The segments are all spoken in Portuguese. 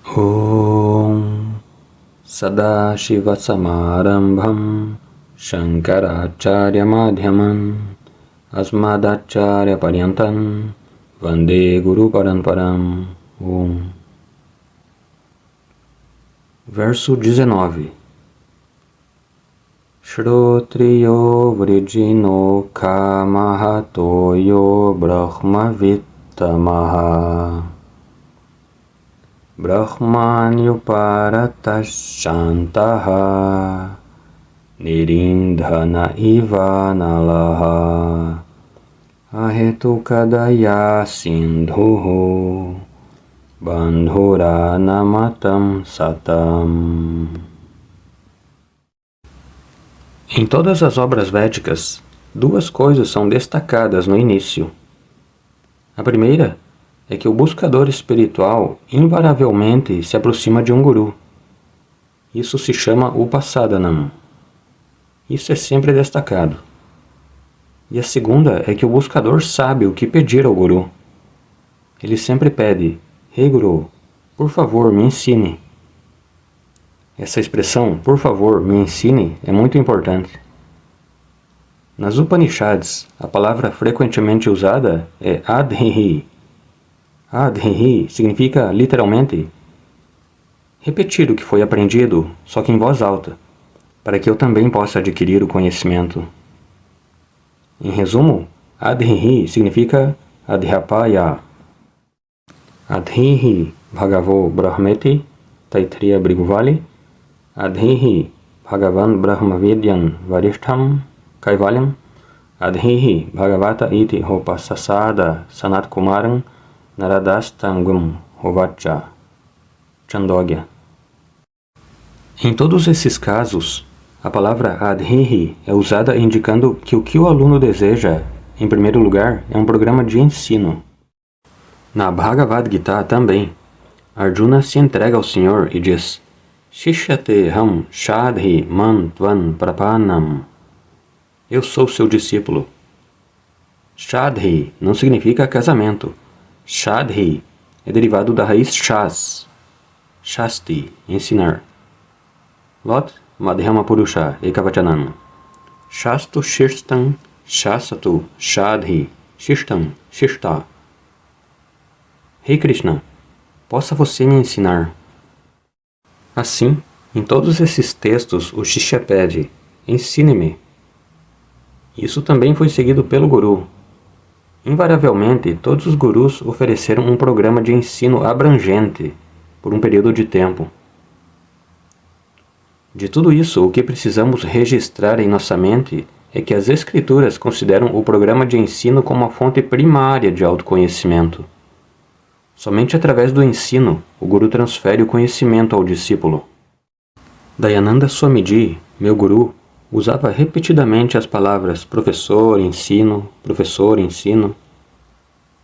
Om Sadashivasamarambham Shankaracharya Madhyamam Asmadacharya Paryantam Vande Guru Paramparam. Om. Verso 19. Shrotriyo Vrijino Kamahatoyo Brahmavitamaha Brahmanyuparatashyantaha Nirindhana Ivanalaha Ahetukadaya Sindhuho Bandhura Namatam Satam. Em todas as obras védicas, duas coisas são destacadas no início. A primeira é que o buscador espiritual invariavelmente se aproxima de um guru. Isso se chama Upasadanam. Isso é sempre destacado. E a segunda é que o buscador sabe o que pedir ao guru. Ele sempre pede: "Rei Guru, por favor, me ensine." Essa expressão, "por favor, me ensine", é muito importante. Nas Upanishads, a palavra frequentemente usada é Adhihi. Adhihi significa, literalmente, repetir o que foi aprendido, só que em voz alta, para que eu também possa adquirir o conhecimento. Em resumo, Adhihi significa Adhyapaya. Adhihi Bhagavo Brahmeti Taittiriya Briguvali Adhihi Bhagavan Brahmavidyan Varishtham Kaivalyam Adhihi Bhagavata iti Hopasasada Sanat Kumaram Naradastangam Hovacha. Chandogya. Em todos esses casos, a palavra Adhihi é usada indicando que o o aluno deseja, em primeiro lugar, é um programa de ensino. Na Bhagavad Gita também, Arjuna se entrega ao Senhor e diz: Shishyate ham shadhi man tvan prapanam. Eu sou seu discípulo. Shadhi não significa casamento. Shadhi é derivado da raiz shas. Shasti, ensinar. Lot madhyama purusha ekavachanam. Shastu shishtam shasatu shadhi shishtam shishta. Rei Krishna, possa você me ensinar? Assim, em todos esses textos, o Shishya pede: ensine-me. Isso também foi seguido pelo Guru. Invariavelmente, todos os gurus ofereceram um programa de ensino abrangente por um período de tempo. De tudo isso, o que precisamos registrar em nossa mente é que as Escrituras consideram o programa de ensino como a fonte primária de autoconhecimento. Somente através do ensino, o Guru transfere o conhecimento ao discípulo. Dayananda Swamiji, meu Guru, usava repetidamente as palavras professor, ensino,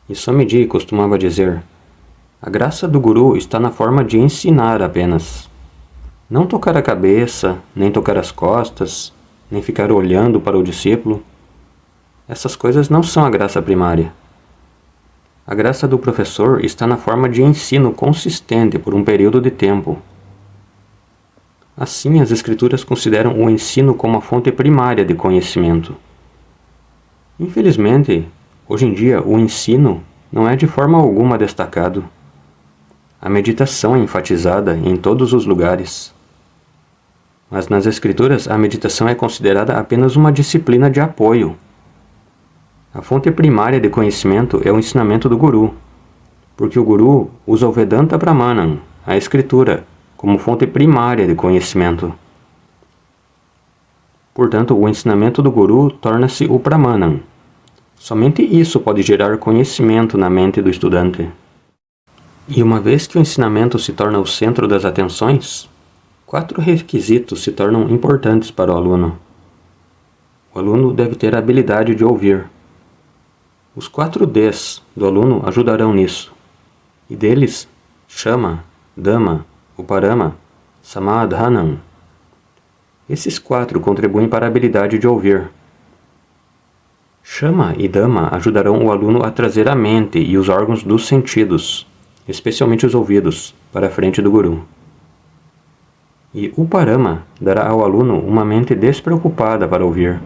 e Swamiji costumava dizer: a graça do Guru está na forma de ensinar apenas. Não tocar a cabeça, nem tocar as costas, nem ficar olhando para o discípulo. Essas coisas não são a graça primária. A graça do professor está na forma de ensino consistente por um período de tempo. Assim, as Escrituras consideram o ensino como a fonte primária de conhecimento. Infelizmente, hoje em dia, o ensino não é de forma alguma destacado. A meditação é enfatizada em todos os lugares. Mas nas Escrituras, a meditação é considerada apenas uma disciplina de apoio. A fonte primária de conhecimento é o ensinamento do Guru, porque o Guru usa o Vedanta Pramanam, a Escritura, como fonte primária de conhecimento. Portanto, o ensinamento do Guru torna-se o Pramanam. Somente isso pode gerar conhecimento na mente do estudante. E uma vez que o ensinamento se torna o centro das atenções, 4 requisitos se tornam importantes para o aluno. O aluno deve ter a habilidade de ouvir. Os 4 Ds do aluno ajudarão nisso, e deles, Shama, Dhamma, Uparama, Samadhanam. Esses 4 contribuem para a habilidade de ouvir. Shama e Dhamma ajudarão o aluno a trazer a mente e os órgãos dos sentidos, especialmente os ouvidos, para a frente do Guru. E Uparama dará ao aluno uma mente despreocupada para ouvir.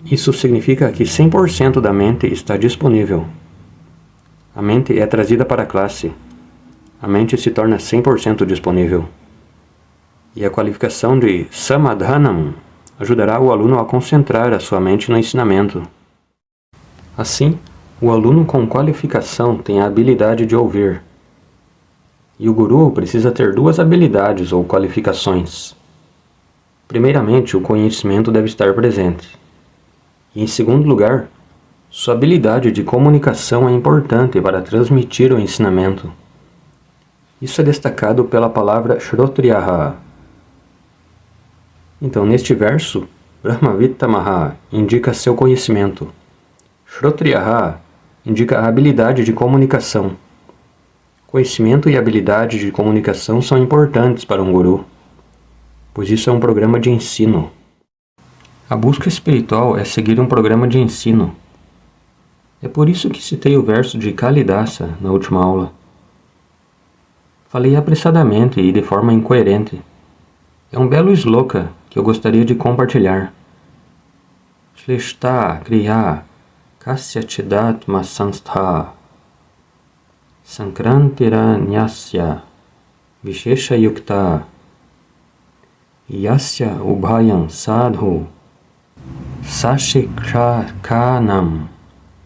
Isso significa que 100% da mente está disponível. A mente é trazida para a classe. A mente se torna 100% disponível. E a qualificação de Samadhanam ajudará o aluno a concentrar a sua mente no ensinamento. Assim, o aluno com qualificação tem a habilidade de ouvir. E o Guru precisa ter duas habilidades ou qualificações. Primeiramente, o conhecimento deve estar presente. E em segundo lugar, sua habilidade de comunicação é importante para transmitir o ensinamento. Isso é destacado pela palavra Shrotriyaha. Então, neste verso, Brahmavittamaha indica seu conhecimento. Shrotriyaha indica a habilidade de comunicação. Conhecimento e habilidade de comunicação são importantes para um guru, pois isso é um programa de ensino. A busca espiritual é seguir um programa de ensino. É por isso que citei o verso de Kalidasa na última aula. Falei apressadamente e de forma incoerente. É um belo sloka que eu gostaria de compartilhar. Shlishta kriya kasyachidatma sanstha sankrantira nyasya vishesha yukta yasya ubhayam sadhu sashikshakanam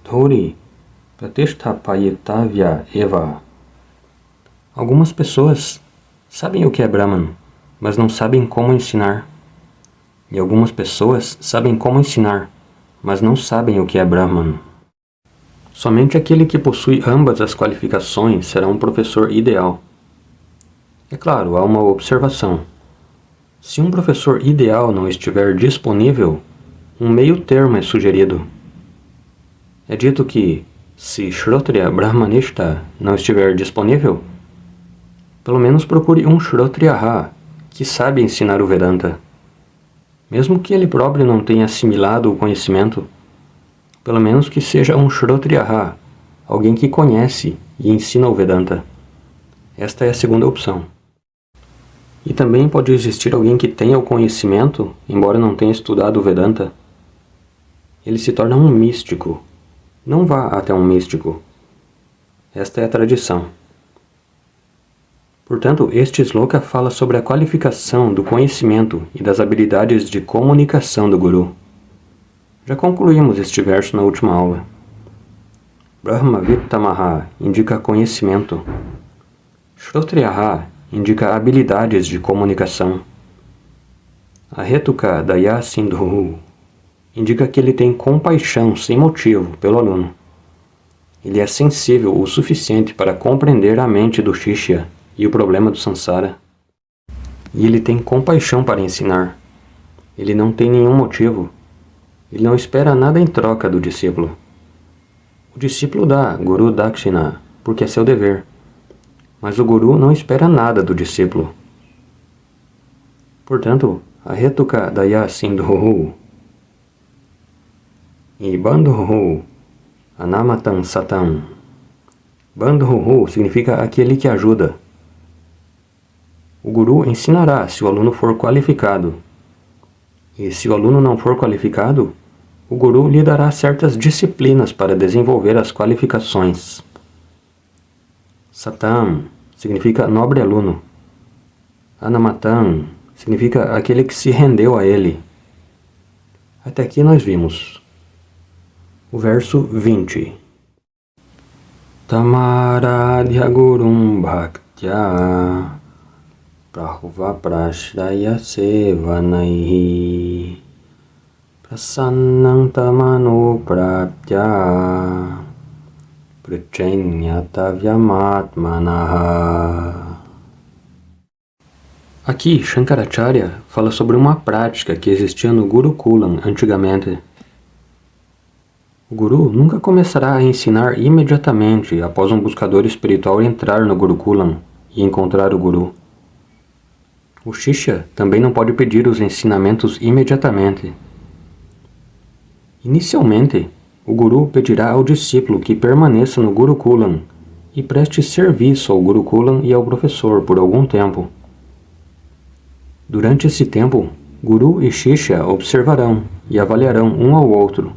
dhuri pratisthapayitavya eva. Algumas pessoas sabem o que é Brahman, mas não sabem como ensinar. E algumas pessoas sabem como ensinar, mas não sabem o que é Brahman. Somente aquele que possui ambas as qualificações será um professor ideal. É claro, há uma observação. Se um professor ideal não estiver disponível, um meio termo é sugerido. É dito que, se Shrotriya Brahmanishta não estiver disponível, pelo menos procure um Shrotriyaha, que sabe ensinar o Vedanta. Mesmo que ele próprio não tenha assimilado o conhecimento, pelo menos que seja um Shrotriyaha, alguém que conhece e ensina o Vedanta. Esta é a segunda opção. E também pode existir alguém que tenha o conhecimento, embora não tenha estudado o Vedanta. Ele se torna um místico. Não vá até um místico. Esta é a tradição. Portanto, este sloka fala sobre a qualificação do conhecimento e das habilidades de comunicação do Guru. Já concluímos este verso na última aula. Brahmavittamaha indica conhecimento. Shrotriyaha indica habilidades de comunicação. Ahetuka daya sindhu indica que ele tem compaixão sem motivo pelo aluno. Ele é sensível o suficiente para compreender a mente do Shishya e o problema do Sansara. E ele tem compaixão para ensinar. Ele não tem nenhum motivo. Ele não espera nada em troca do discípulo. O discípulo dá Guru Dakshina, porque é seu dever. Mas o Guru não espera nada do discípulo. Portanto, Ahetuka daya sindhu e Bandhuhu anamatam satam. Bandhuhu significa aquele que ajuda. O Guru ensinará se o aluno for qualificado. E se o aluno não for qualificado, o Guru lhe dará certas disciplinas para desenvolver as qualificações. Satam significa nobre aluno. Anamatam significa aquele que se rendeu a ele. Até aqui nós vimos o verso 20. Tamaradhya gurum bhaktya prahuva prashraya sevanaihi prasannam tamano praptya prachanyatavyamaatmanaha. Aqui, Shankaracharya fala sobre uma prática que existia no Gurukulam antigamente. O Guru nunca começará a ensinar imediatamente após um buscador espiritual entrar no Gurukulam e encontrar o Guru. O Shishya também não pode pedir os ensinamentos imediatamente. Inicialmente, o Guru pedirá ao discípulo que permaneça no Gurukulam e preste serviço ao Gurukulam e ao professor por algum tempo. Durante esse tempo, Guru e Shishya observarão e avaliarão um ao outro.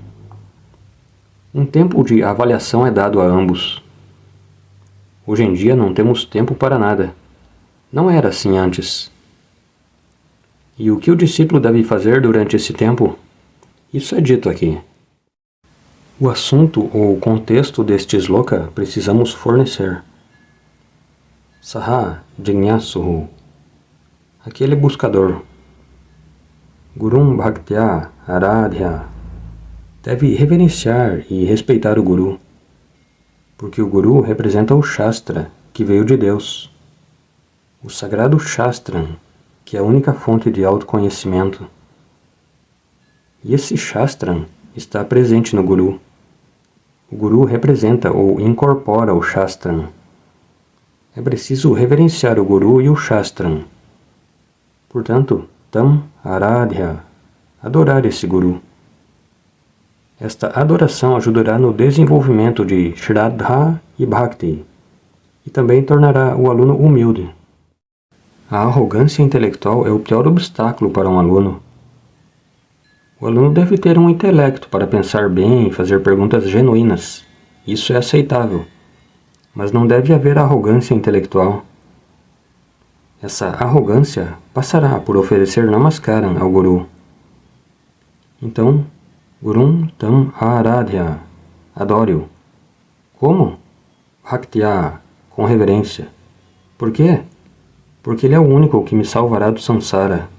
Um tempo de avaliação é dado a ambos. Hoje em dia não temos tempo para nada. Não era assim antes. E o que o discípulo deve fazer durante esse tempo? Isso é dito aqui. O assunto ou contexto deste sloka precisamos fornecer. Saha Jignasuhu, aquele buscador. Gurum Bhaktya Aradhya, deve reverenciar e respeitar o Guru, porque o Guru representa o Shastra, que veio de Deus. O sagrado Shastram, que é a única fonte de autoconhecimento. E esse Shastram está presente no Guru. O Guru representa ou incorpora o Shastram. É preciso reverenciar o Guru e o Shastram. Portanto, Tam Aradhya, adorar esse Guru. Esta adoração ajudará no desenvolvimento de Shraddha e Bhakti, e também tornará o aluno humilde. A arrogância intelectual é o pior obstáculo para um aluno. O aluno deve ter um intelecto para pensar bem e fazer perguntas genuínas. Isso é aceitável. Mas não deve haver arrogância intelectual. Essa arrogância passará por oferecer namaskaram ao Guru. Então, Gurum Tam Aradhya, adore-o. Como? Bhaktya, com reverência. Por quê? Porque ele é o único que me salvará do samsara.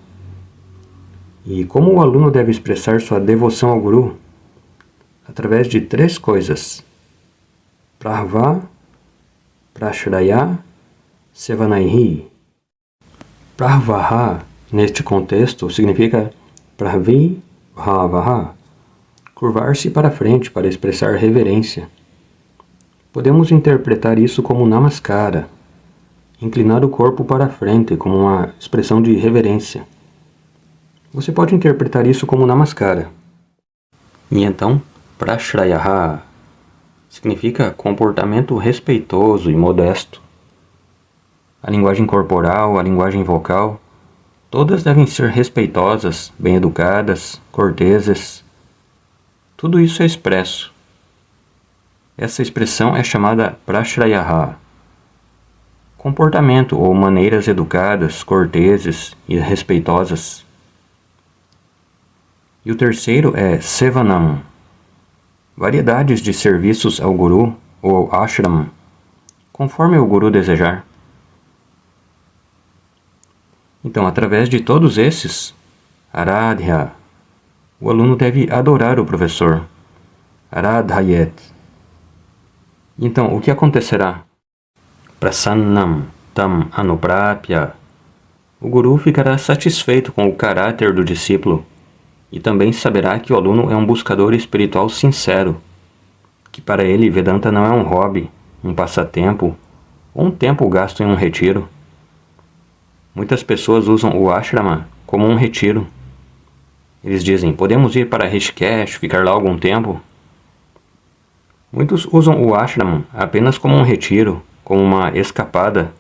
E como o aluno deve expressar sua devoção ao Guru? Através de 3 coisas. Prahva, Prashraya, Sevanaihi. Prahvaha, neste contexto, significa Prahvi Bhavaha, curvar-se para frente para expressar reverência. Podemos interpretar isso como namaskara, inclinar o corpo para frente como uma expressão de reverência. Você pode interpretar isso como namaskara. E então, prashrayaha significa comportamento respeitoso e modesto. A linguagem corporal, a linguagem vocal, todas devem ser respeitosas, bem-educadas, corteses. Tudo isso é expresso. Essa expressão é chamada prashrayaha. Comportamento ou maneiras educadas, corteses e respeitosas. E o terceiro é Sevanam, variedades de serviços ao Guru ou ao Ashram, conforme o Guru desejar. Então, através de todos esses, Aradhya, o aluno deve adorar o professor. Aradhayet. Então, o que acontecerá? Prasannam Tam Anuprapya. O Guru ficará satisfeito com o caráter do discípulo e também saberá que o aluno é um buscador espiritual sincero, que para ele Vedanta não é um hobby, um passatempo ou um tempo gasto em um retiro. Muitas pessoas usam o ashrama como um retiro. Eles dizem, podemos ir para Rishikesh, ficar lá algum tempo? Muitos usam o ashram apenas como um retiro, como uma escapada.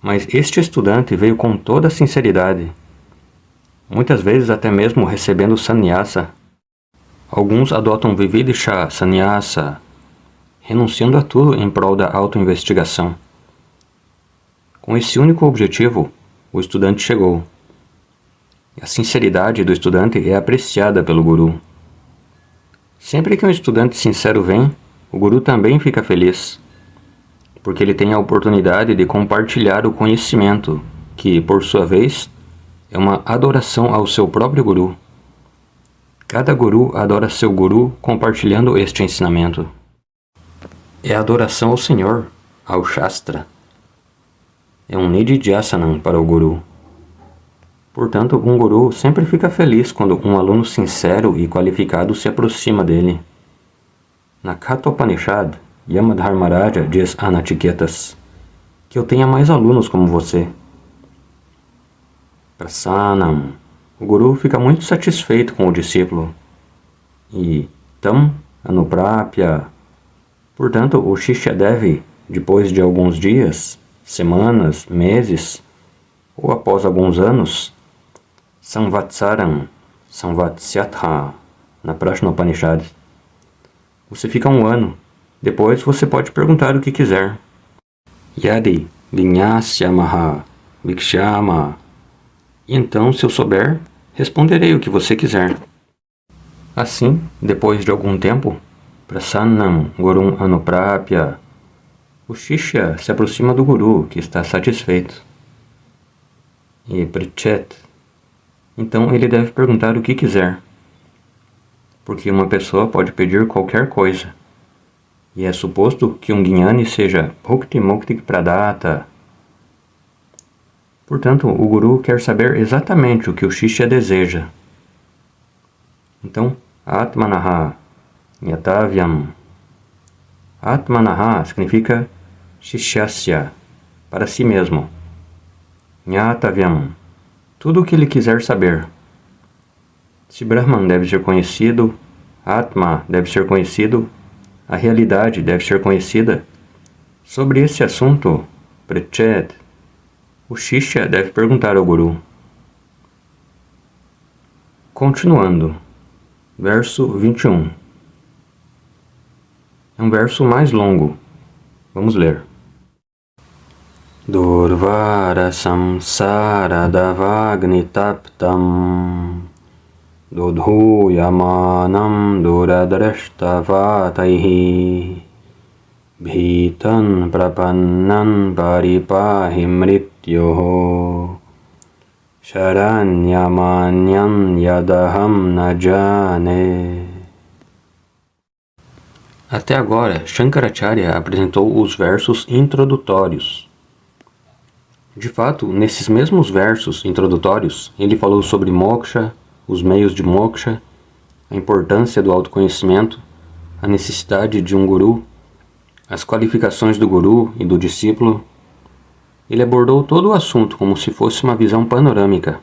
Mas este estudante veio com toda a sinceridade, muitas vezes até mesmo recebendo sannyasa. Alguns adotam Vividisha sannyasa, renunciando a tudo em prol da autoinvestigação. Com esse único objetivo, o estudante chegou. A sinceridade do estudante é apreciada pelo Guru. Sempre que um estudante sincero vem, o Guru também fica feliz, porque ele tem a oportunidade de compartilhar o conhecimento, que, por sua vez, é uma adoração ao seu próprio Guru. Cada Guru adora seu Guru compartilhando este ensinamento. É adoração ao Senhor, ao Shastra. É um Nididhyasanam para o Guru. Portanto, um Guru sempre fica feliz quando um aluno sincero e qualificado se aproxima dele. Na Kathopanishad, Yamadharmaraja diz a Nachiketas que eu tenha mais alunos como você. Prasanam, o Guru fica muito satisfeito com o discípulo. E Tam Anuprapya, portanto, o Shishya deve depois de alguns dias, semanas, meses, ou após alguns anos, Samvatsaram, Samvatsyatha, na Prashna Upanishad. Você fica um ano, depois você pode perguntar o que quiser. Yadi Vinyasyamaha Vikshama. E então, se eu souber, responderei o que você quiser. Assim, depois de algum tempo, Prasannam Gurum Anuprapya, o Shishya se aproxima do Guru, que está satisfeito. E Pritchet, então ele deve perguntar o que quiser, porque uma pessoa pode pedir qualquer coisa, e é suposto que um Jnani seja Bhukti Mukti Pradata. Portanto, o Guru quer saber exatamente o que o Shishya deseja. Então, Atmanaha Yatavyam. Atmanaha significa Shishyasya, para si mesmo. Yatavyam, tudo o que ele quiser saber. Se Brahman deve ser conhecido, Atma deve ser conhecido, a realidade deve ser conhecida. Sobre esse assunto, Pritchet, o Shishya deve perguntar ao Guru. Continuando, verso 21. É um verso mais longo. Vamos ler. Durvara samsara davagnitaptam dodhuyamanam duradrashtavataihi bhitan prapannan paripahi mrityoho sharanyamanyan yadaham najane. Até agora, Shankaracharya apresentou os versos introdutórios. De fato, nesses mesmos versos introdutórios, ele falou sobre moksha, os meios de moksha, a importância do autoconhecimento, a necessidade de um guru, as qualificações do guru e do discípulo. Ele abordou todo o assunto como se fosse uma visão panorâmica.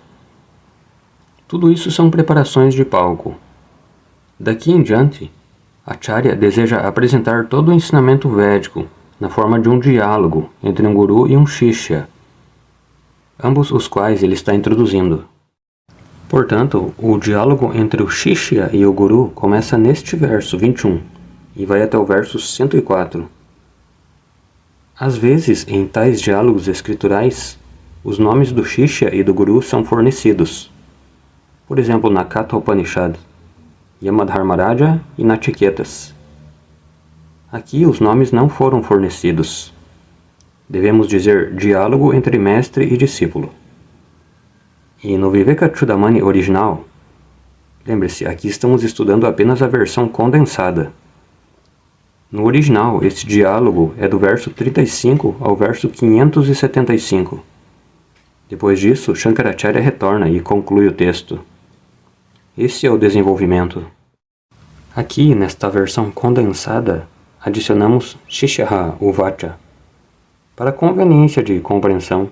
Tudo isso são preparações de palco. Daqui em diante, Acharya deseja apresentar todo o ensinamento védico na forma de um diálogo entre um guru e um shishya, ambos os quais ele está introduzindo. Portanto, o diálogo entre o shishya e o guru começa neste verso 21 e vai até o verso 104. Às vezes, em tais diálogos escriturais, os nomes do shishya e do guru são fornecidos. Por exemplo, na Katha Upanishad, Yamadharmaraja e Nachiketas. Aqui os nomes não foram fornecidos. Devemos dizer diálogo entre mestre e discípulo. E no Vivekachudamani original, lembre-se, aqui estamos estudando apenas a versão condensada. No original, esse diálogo é do verso 35 ao verso 575. Depois disso, Shankaracharya retorna e conclui o texto. Esse é o desenvolvimento. Aqui, nesta versão condensada, adicionamos Shishyaha Uvacha, para conveniência de compreensão,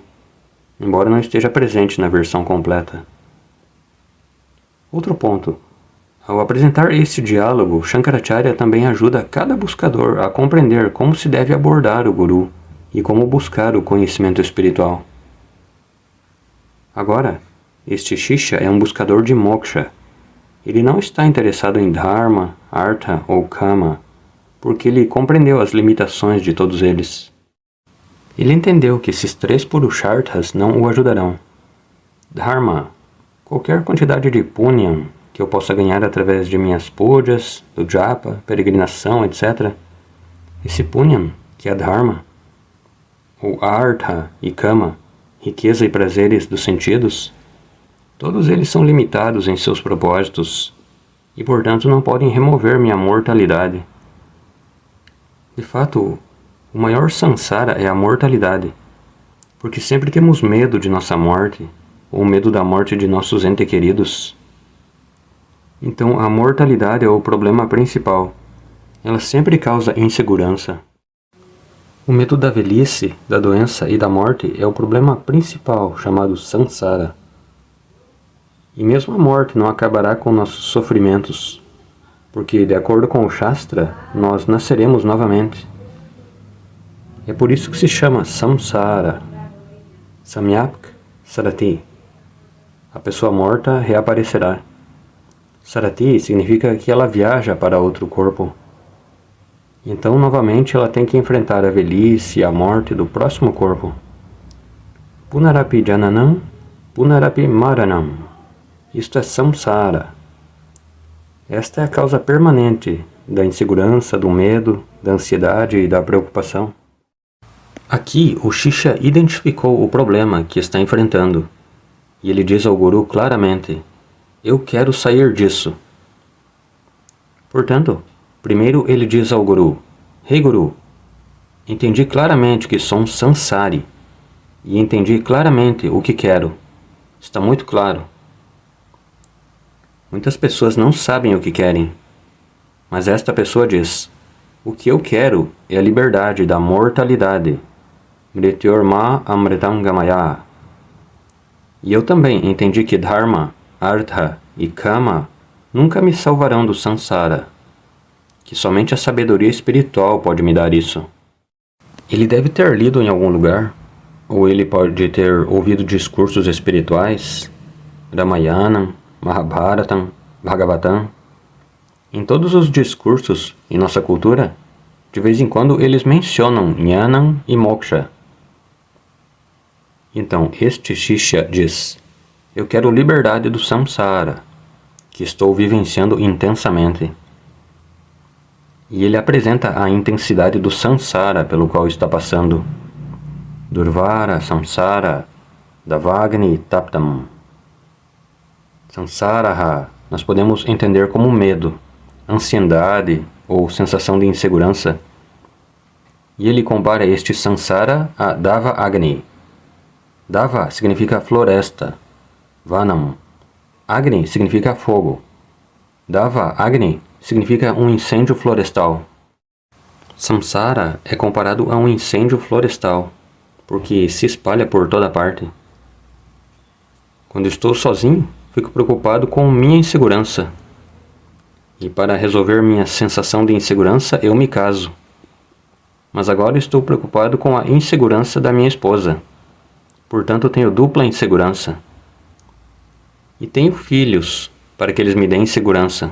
embora não esteja presente na versão completa. Outro ponto. Ao apresentar este diálogo, Shankaracharya também ajuda cada buscador a compreender como se deve abordar o Guru e como buscar o conhecimento espiritual. Agora, este Shishya é um buscador de moksha. Ele não está interessado em Dharma, Artha ou Kama, porque ele compreendeu as limitações de todos eles. Ele entendeu que esses três Purusharthas não o ajudarão. Dharma, qualquer quantidade de punyam que eu possa ganhar através de minhas pujas, do japa, peregrinação, etc. Esse punyam, que é Dharma, ou Artha e Kama, riqueza e prazeres dos sentidos, todos eles são limitados em seus propósitos e, portanto, não podem remover minha mortalidade. De fato, o maior samsara é a mortalidade, porque sempre temos medo de nossa morte, ou medo da morte de nossos entes queridos. Então, a mortalidade é o problema principal. Ela sempre causa insegurança. O medo da velhice, da doença e da morte é o problema principal, chamado samsara. E mesmo a morte não acabará com nossos sofrimentos, porque, de acordo com o Shastra, nós nasceremos novamente. É por isso que se chama samsara. Samyak sarati. A pessoa morta reaparecerá. Sarati significa que ela viaja para outro corpo. Então, novamente, ela tem que enfrentar a velhice e a morte do próximo corpo. Punarapi jananam, punarapi maranam. Isto é samsara. Esta é a causa permanente da insegurança, do medo, da ansiedade e da preocupação. Aqui, o Shishya identificou o problema que está enfrentando. E ele diz ao Guru claramente: eu quero sair disso. Portanto, primeiro ele diz ao Guru: Rei Guru, entendi claramente que sou um sansari. E entendi claramente o que quero. Está muito claro. Muitas pessoas não sabem o que querem. Mas esta pessoa diz: o que eu quero é a liberdade da mortalidade. Mrityorma amritam gamaya. E eu também entendi que Dharma, Artha e Kama nunca me salvarão do Sansara, que somente a sabedoria espiritual pode me dar isso. Ele deve ter lido em algum lugar, ou ele pode ter ouvido discursos espirituais, Ramayana, Mahabharatam, Bhagavatam. Em todos os discursos em nossa cultura, de vez em quando eles mencionam Jnanam e Moksha. Então, este Shishya diz: eu quero liberdade do samsara, que estou vivenciando intensamente. E ele apresenta a intensidade do samsara pelo qual está passando. Durvara, samsara, davagni taptam. Sansaraha nós podemos entender como medo, ansiedade ou sensação de insegurança. E ele compara este samsara a Dava Agni. Dava significa floresta, Vanam. Agni significa fogo. Dava Agni significa um incêndio florestal. Samsara é comparado a um incêndio florestal, porque se espalha por toda parte. Quando estou sozinho, fico preocupado com minha insegurança. E para resolver minha sensação de insegurança, eu me caso. Mas agora estou preocupado com a insegurança da minha esposa. Portanto, tenho dupla insegurança. E tenho filhos, para que eles me deem segurança.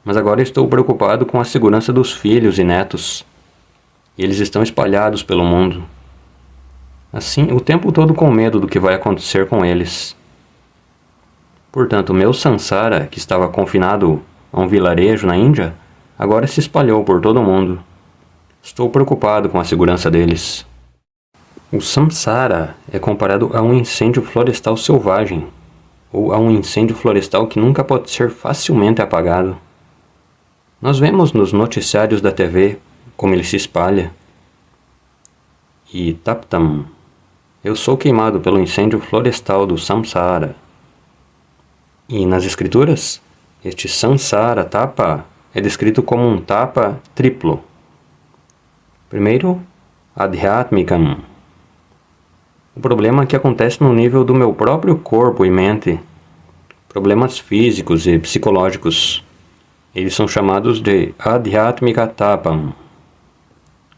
Mas agora estou preocupado com a segurança dos filhos e netos. E eles estão espalhados pelo mundo. Assim, o tempo todo com medo do que vai acontecer com eles. Portanto, meu sansara, que estava confinado a um vilarejo na Índia, agora se espalhou por todo o mundo. Estou preocupado com a segurança deles. O samsara é comparado a um incêndio florestal selvagem, ou a um incêndio florestal que nunca pode ser facilmente apagado. Nós vemos nos noticiários da TV como ele se espalha. E taptam, eu sou queimado pelo incêndio florestal do samsara. E nas escrituras, este samsara tapa é descrito como um tapa triplo. Primeiro, adhyatmikam. O problema que acontece no nível do meu próprio corpo e mente. Problemas físicos e psicológicos. Eles são chamados de adhyatmika tapam.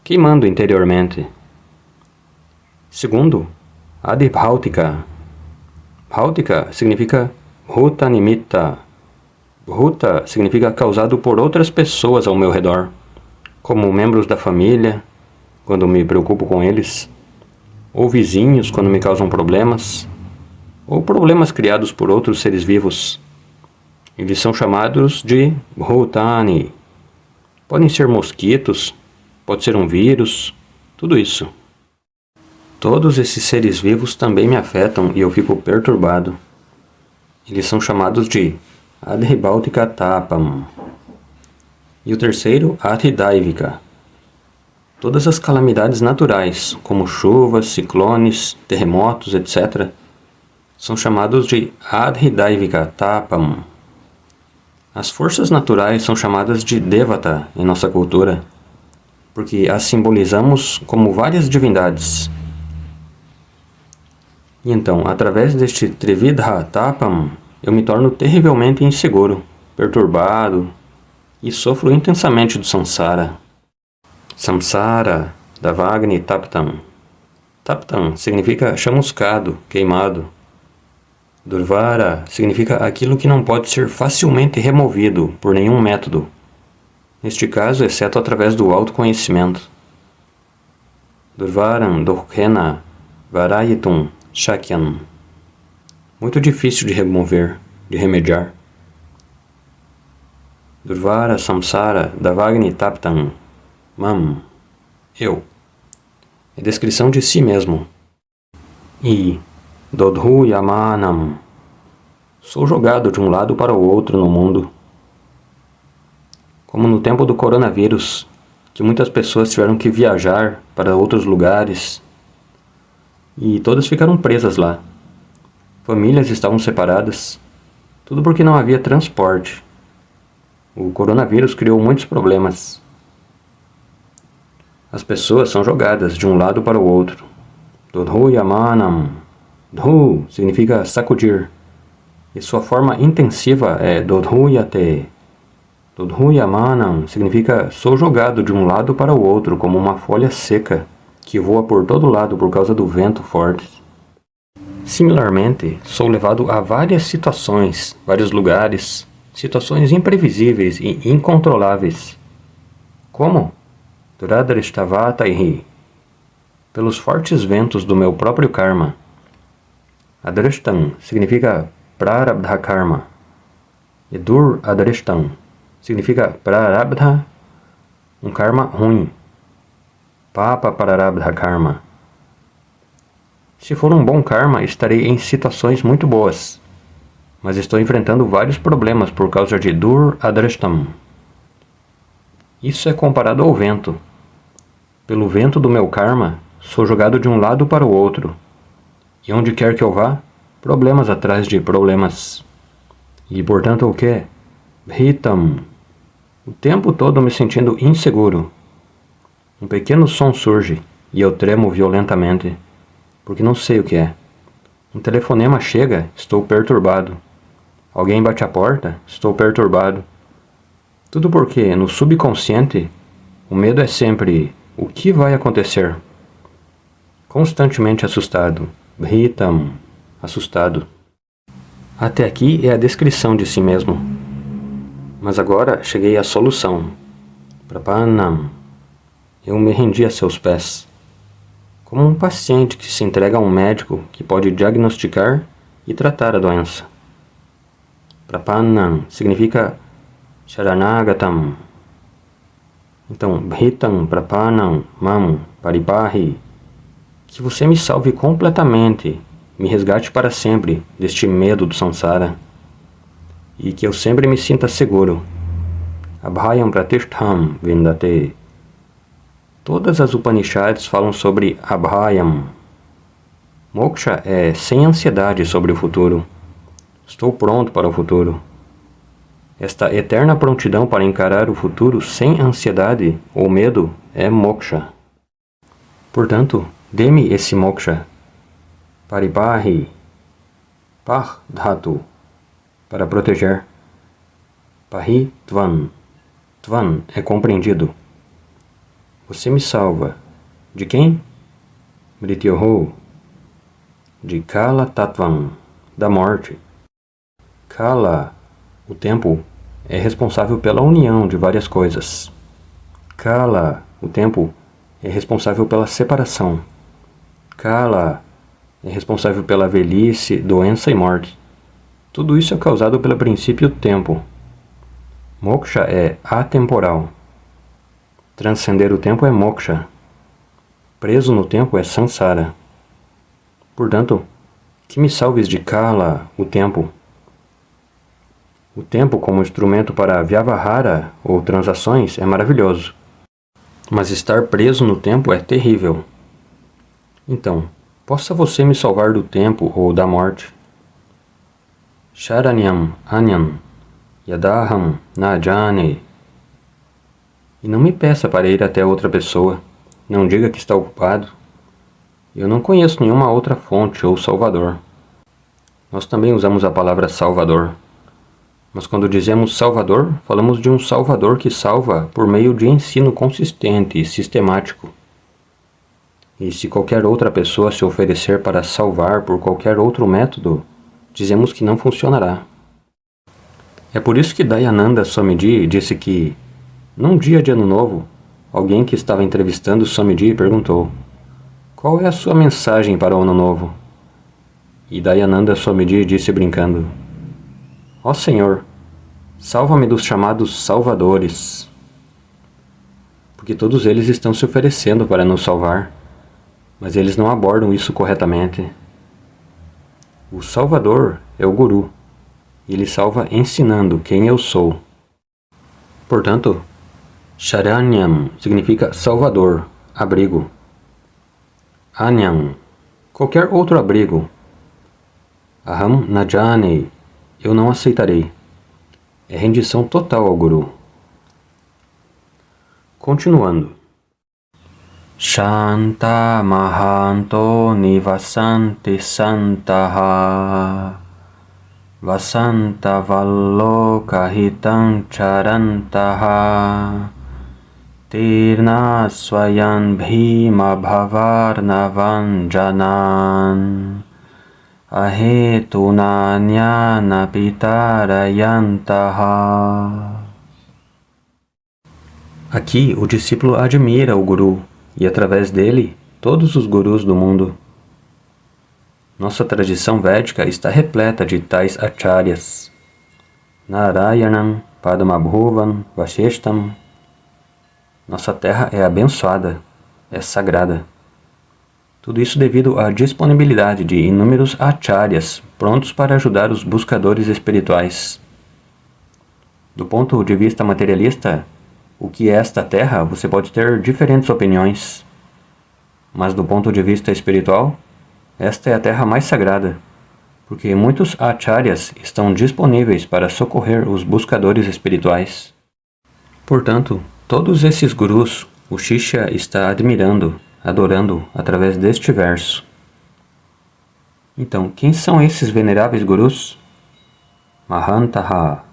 Queimando interiormente. Segundo, adibhautika. Bhautika significa bhuta nimitta. Bhuta significa causado por outras pessoas ao meu redor, como membros da família, quando me preocupo com eles, ou vizinhos quando me causam problemas, ou problemas criados por outros seres vivos. Eles são chamados de bhutani. Podem ser mosquitos, pode ser um vírus, tudo isso. Todos esses seres vivos também me afetam e eu fico perturbado. Eles são chamados de adhibhautika tapam. E o terceiro, adhidaivika. Todas as calamidades naturais, como chuvas, ciclones, terremotos, etc., são chamados de adhidaivika tapam. As forças naturais são chamadas de devata em nossa cultura, porque as simbolizamos como várias divindades. E então, através deste trividha tapam, eu me torno terrivelmente inseguro, perturbado e sofro intensamente do samsara. Samsara, Davagni Taptam. Taptam significa chamuscado, queimado. Durvara significa aquilo que não pode ser facilmente removido por nenhum método. Neste caso, exceto através do autoconhecimento. Durvaram Dukhena Varayitum Shakyam. Muito difícil de remover, de remediar. Durvara Samsara Davagni Taptam Mam. Eu. É descrição de si mesmo. E Dodhu Yamanam. Sou jogado de um lado para o outro no mundo. Como no tempo do coronavírus, que muitas pessoas tiveram que viajar para outros lugares e todas ficaram presas lá. Famílias estavam separadas, tudo porque não havia transporte. O coronavírus criou muitos problemas. As pessoas são jogadas de um lado para o outro. Dodhu Yamanam. Dhu significa sacudir, e sua forma intensiva é Dodhu Yate. Dodhu Yamanam significa sou jogado de um lado para o outro como uma folha seca que voa por todo lado por causa do vento forte. Similarmente, sou levado a várias situações, vários lugares, situações imprevisíveis e incontroláveis. Como? Duradrishtavataihi, pelos fortes ventos do meu próprio karma. Adrishtam significa prarabdha karma. E dur adrishtam significa prarabdha, um karma ruim. Papa prarabdha karma. Se for um bom karma, estarei em situações muito boas. Mas estou enfrentando vários problemas por causa de dur adrishtam. Isso é comparado ao vento. Pelo vento do meu karma, sou jogado de um lado para o outro. E onde quer que eu vá, problemas atrás de problemas. E portanto o que? Bhitam. O tempo todo me sentindo inseguro. Um pequeno som surge e eu tremo violentamente, porque não sei o que é. Um telefonema chega, estou perturbado. Alguém bate a porta, estou perturbado. Tudo porque, no subconsciente, o medo é sempre o que vai acontecer. Constantemente assustado. Bhitam, assustado. Até aqui é a descrição de si mesmo. Mas agora cheguei à solução. Prapanam. Eu me rendi a seus pés. Como um paciente que se entrega a um médico que pode diagnosticar e tratar a doença. Prapanam significa Sharanagatam. Então, Bhitam Prapanam Mam Paripahi. Que você me salve completamente, me resgate para sempre deste medo do samsara. E que eu sempre me sinta seguro. Abhayam Pratishtham Vindate. Todas as Upanishads falam sobre Abhayam. Moksha é sem ansiedade sobre o futuro. Estou pronto para o futuro. Esta eterna prontidão para encarar o futuro sem ansiedade ou medo é moksha. Portanto, dê-me esse moksha. Paripahi. Par dhatu. Para proteger. Pahi tvan. Tvan é compreendido. Você me salva. De quem? Mrityoho. De Kala Tattvam. Da morte. Kala, o tempo, é responsável pela união de várias coisas. Kala, o tempo, é responsável pela separação. Kala é responsável pela velhice, doença e morte. Tudo isso é causado pelo princípio tempo. Moksha é atemporal. Transcender o tempo é moksha. Preso no tempo é samsara. Portanto, que me salves de Kala, o tempo. O tempo como instrumento para vyavahara ou transações é maravilhoso. Mas estar preso no tempo é terrível. Então, possa você me salvar do tempo ou da morte. Sharanyam anyam yadaham najane. E não me peça para ir até outra pessoa. Não diga que está ocupado. Eu não conheço nenhuma outra fonte ou salvador. Nós também usamos a palavra salvador. Mas quando dizemos salvador, falamos de um salvador que salva por meio de ensino consistente e sistemático. E se qualquer outra pessoa se oferecer para salvar por qualquer outro método, dizemos que não funcionará. É por isso que Dayananda Swamiji disse que, num dia de Ano Novo, alguém que estava entrevistando Swamiji perguntou: "Qual é a sua mensagem para o Ano Novo?" E Dayananda Swamiji disse brincando: "Ó Senhor, salva-me dos chamados salvadores, porque todos eles estão se oferecendo para nos salvar, mas eles não abordam isso corretamente. O Salvador é o Guru, e ele salva ensinando quem eu sou." Portanto, Sharanyam significa salvador, abrigo. Anyam, qualquer outro abrigo. Aham najane, eu não aceitarei. É rendição total ao Guru. Continuando. Shanta Mahanto Nivasanti Santaha Vasanta Vallokahitam Charantaha Tirna Swayan Bhima Bhavarnavanjanan Ahetunanyana Pitarayantaha. Aqui o discípulo admira o Guru e, através dele, todos os gurus do mundo. Nossa tradição védica está repleta de tais acharyas. Narayanam, Padmabhuvan, Vashishtam. Nossa terra é abençoada, é sagrada. Tudo isso devido à disponibilidade de inúmeros acharyas prontos para ajudar os buscadores espirituais. Do ponto de vista materialista, o que é esta terra, você pode ter diferentes opiniões. Mas do ponto de vista espiritual, esta é a terra mais sagrada, porque muitos acharyas estão disponíveis para socorrer os buscadores espirituais. Portanto, todos esses gurus, o Shishya está admirando, adorando através deste verso. Então, quem são esses veneráveis gurus? Mahantaha,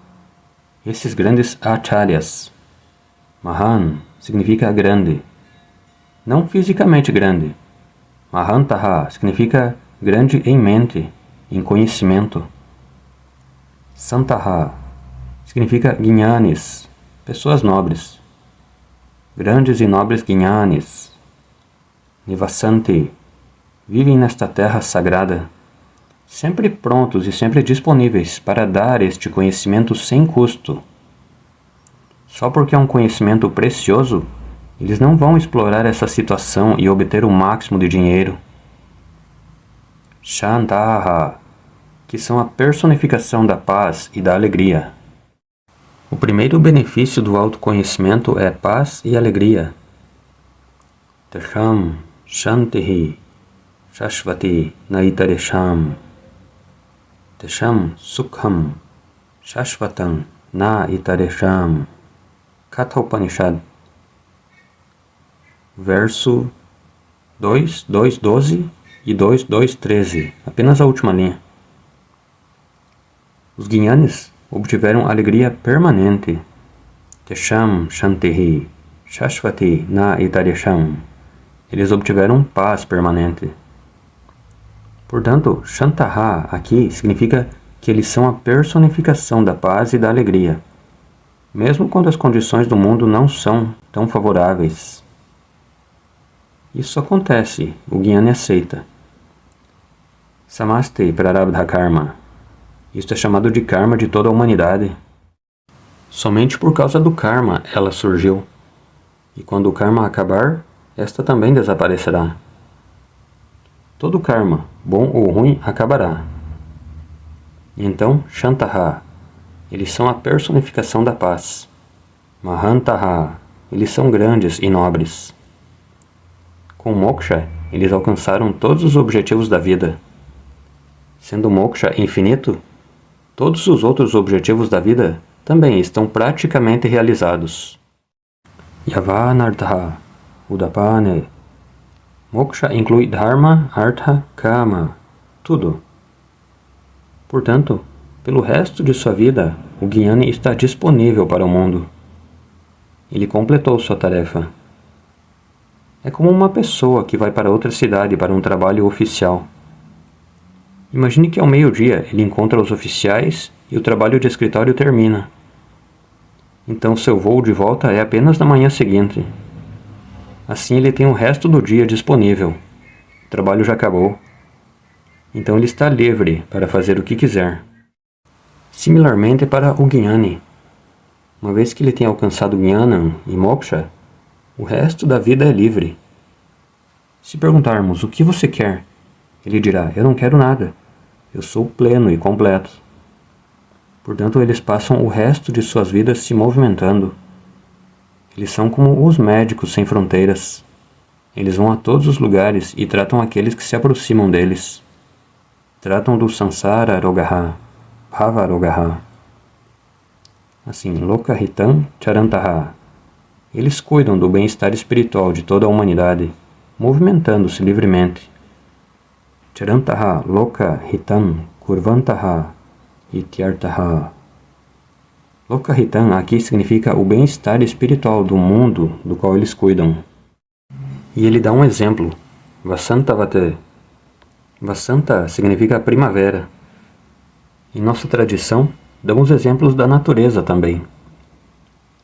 esses grandes acharyas. Mahan significa grande, não fisicamente grande. Mahantaha significa grande em mente, em conhecimento. Santaha significa Gnyanis, pessoas nobres. Grandes e nobres Gnyanis. Nivasanti, vivem nesta terra sagrada, sempre prontos e sempre disponíveis para dar este conhecimento sem custo. Só porque é um conhecimento precioso, eles não vão explorar essa situação e obter o máximo de dinheiro. Shantaha, que são a personificação da paz e da alegria. O primeiro benefício do autoconhecimento é paz e alegria. Tesham Shantihi Shashvati Naitaresham. Tesham Sukham Shashvatam Naitaresham. Katha Upanishad. Verso 2, 2.12 e 2, 2.13. Apenas a última linha. Os Gnyanis obtiveram alegria permanente. Tesham Shantihi Shashvati Naitaresham. Eles obtiveram paz permanente. Portanto, Shantaha aqui significa que eles são a personificação da paz e da alegria, mesmo quando as condições do mundo não são tão favoráveis. Isso acontece, o Gnani aceita. Samaste Prarabdha Karma. Isto é chamado de karma de toda a humanidade. Somente por causa do karma ela surgiu. E quando o karma acabar, esta também desaparecerá. Todo karma, bom ou ruim, acabará. Então, Shantaha, eles são a personificação da paz. Mahantaha, eles são grandes e nobres. Com Moksha, eles alcançaram todos os objetivos da vida. Sendo Moksha infinito, todos os outros objetivos da vida também estão praticamente realizados. Yavanartha, Udapane. Moksha inclui Dharma, Artha, Kama, tudo. Portanto, pelo resto de sua vida, o Gnani está disponível para o mundo. Ele completou sua tarefa. É como uma pessoa que vai para outra cidade para um trabalho oficial. Imagine que ao meio-dia ele encontra os oficiais e o trabalho de escritório termina. Então seu voo de volta é apenas na manhã seguinte. Assim ele tem o resto do dia disponível. O trabalho já acabou. Então ele está livre para fazer o que quiser. Similarmente para o Jnani. Uma vez que ele tem alcançado Jnanam e Moksha, o resto da vida é livre. Se perguntarmos o que você quer, ele dirá, eu não quero nada. Eu sou pleno e completo. Portanto, eles passam o resto de suas vidas se movimentando. Eles são como os médicos sem fronteiras. Eles vão a todos os lugares e tratam aqueles que se aproximam deles. Tratam do Samsara Rogaha, Bhava Rogaha. Assim, Lokahitam Charantaha. Eles cuidam do bem-estar espiritual de toda a humanidade, movimentando-se livremente. Charantaha Lokahitam Kurvantaha Ityartaha. Lokahitam aqui significa o bem-estar espiritual do mundo do qual eles cuidam. E ele dá um exemplo. Vasantavate. Vasanta significa primavera. Em nossa tradição, damos exemplos da natureza também.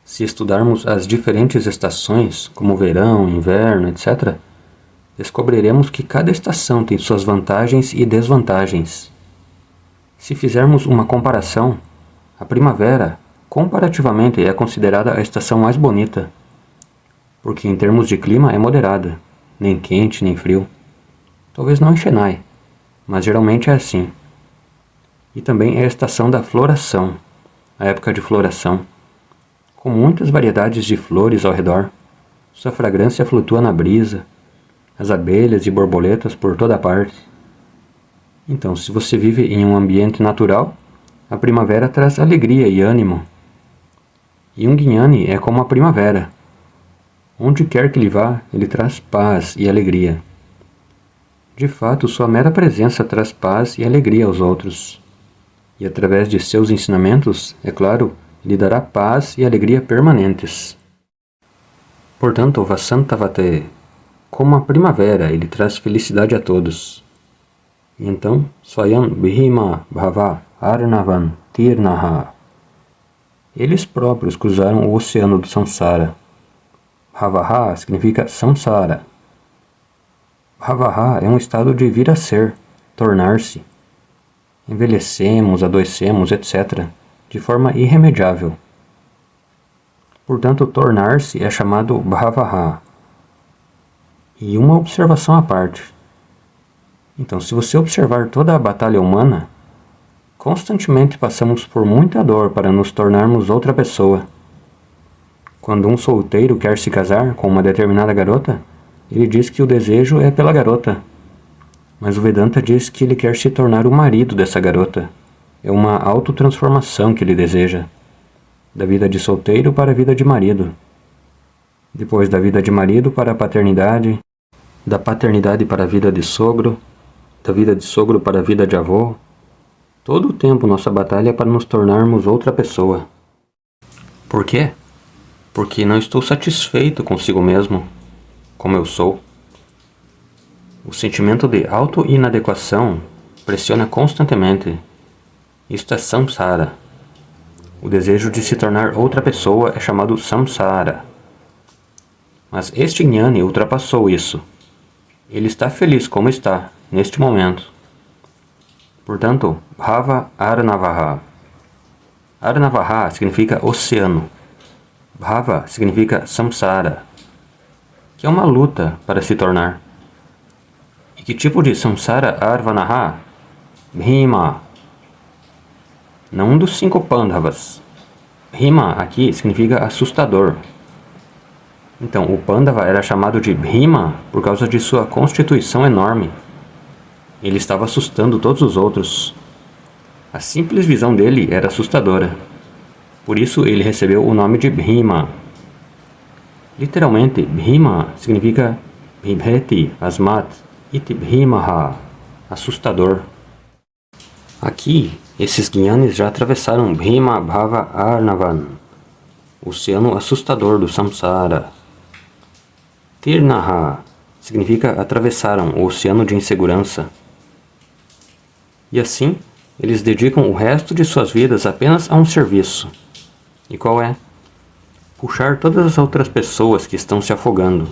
Se estudarmos as diferentes estações, como verão, inverno, etc., descobriremos que cada estação tem suas vantagens e desvantagens. Se fizermos uma comparação, a primavera, comparativamente, é considerada a estação mais bonita, porque em termos de clima é moderada, nem quente nem frio. Talvez não em Chennai, mas geralmente é assim. E também é a estação da floração, a época de floração, com muitas variedades de flores ao redor. Sua fragrância flutua na brisa, as abelhas e borboletas por toda parte. Então, se você vive em um ambiente natural, a primavera traz alegria e ânimo. E um Jnani é como a primavera. Onde quer que ele vá, ele traz paz e alegria. De fato, sua mera presença traz paz e alegria aos outros. E através de seus ensinamentos, é claro, lhe dará paz e alegria permanentes. Portanto, Vasantavate, como a primavera, ele traz felicidade a todos. E então, Swayam Bhima Bhava Arnavan Tirnaha. Eles próprios cruzaram o oceano do Samsara. Bhavaha significa Samsara. Bhavaha é um estado de vir a ser, tornar-se. Envelhecemos, adoecemos, etc., de forma irremediável. Portanto, tornar-se é chamado Bhavaha. E uma observação à parte. Então, se você observar toda a batalha humana, constantemente passamos por muita dor para nos tornarmos outra pessoa. Quando um solteiro quer se casar com uma determinada garota, ele diz que o desejo é pela garota. Mas o Vedanta diz que ele quer se tornar o marido dessa garota. É uma autotransformação que ele deseja. Da vida de solteiro para a vida de marido. Depois da vida de marido para a paternidade. Da paternidade para a vida de sogro. Da vida de sogro para a vida de avô. Todo o tempo nossa batalha é para nos tornarmos outra pessoa. Por quê? Porque não estou satisfeito consigo mesmo, como eu sou. O sentimento de auto-inadequação pressiona constantemente. Isto é samsara. O desejo de se tornar outra pessoa é chamado samsara. Mas este Jnani ultrapassou isso. Ele está feliz como está, neste momento. Portanto, Bhava Arnavaha. Arnavaha significa oceano. Bhava significa samsara, que é uma luta para se tornar. E que tipo de samsara arvanaha? Bhima. Não um dos 5 Pandavas. Bhima aqui significa assustador. Então, o Pandava era chamado de Bhima por causa de sua constituição enorme. Ele estava assustando todos os outros. A simples visão dele era assustadora. Por isso ele recebeu o nome de Bhima. Literalmente, Bhima significa Bibheti Asmat Iti Bhimaha, assustador. Aqui, esses Jnanis já atravessaram Bhima Bhava Arnavan, o oceano assustador do Samsara. Tirnaha significa atravessaram o oceano de insegurança. E assim, eles dedicam o resto de suas vidas apenas a um serviço. E qual é? Puxar todas as outras pessoas que estão se afogando.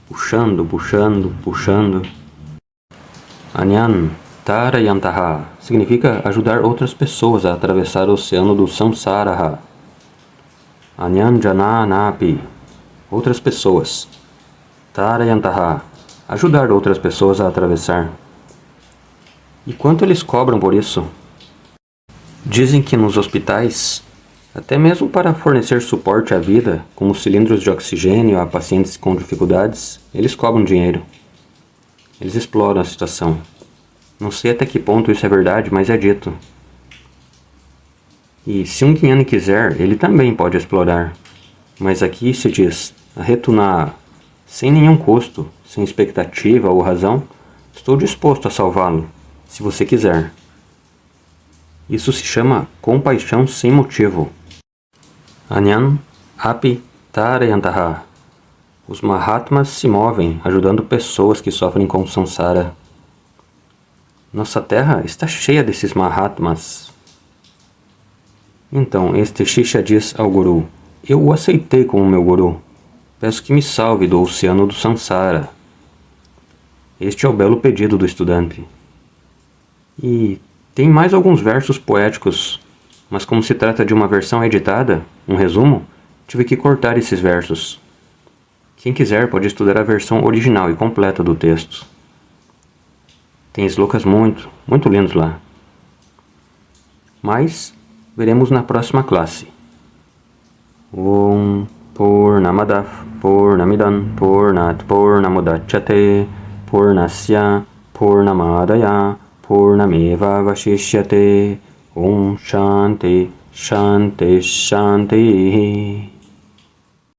Puxando, puxando, puxando. Anyan Tarayantaha significa ajudar outras pessoas a atravessar o oceano do Samsaraha. Anyan Jananapi, outras pessoas. Tarayantaha, ajudar outras pessoas a atravessar. E quanto eles cobram por isso? Dizem que nos hospitais, até mesmo para fornecer suporte à vida, como cilindros de oxigênio a pacientes com dificuldades, eles cobram dinheiro. Eles exploram a situação. Não sei até que ponto isso é verdade, mas é dito. E se um Jnani quiser, ele também pode explorar. Mas aqui se diz, retunar, sem nenhum custo, sem expectativa ou razão, estou disposto a salvá-lo, se você quiser. Isso se chama compaixão sem motivo. Anyan Api Tarayantaha. Os Mahatmas se movem ajudando pessoas que sofrem com samsara. Nossa terra está cheia desses Mahatmas. Então, este Shishya diz ao Guru, eu o aceitei como meu Guru. Peço que me salve do oceano do samsara. Este é o belo pedido do estudante. E tem mais alguns versos poéticos, mas como se trata de uma versão editada, um resumo, tive que cortar esses versos. Quem quiser pode estudar a versão original e completa do texto. Tem slokas muito lindos lá. Mas veremos na próxima classe. Om Purnamadav Purnamidam Purnat Purnamudachyate Purnasya Purnamadaya Purnameva Vashishyate Om Shanti Shanti Shanti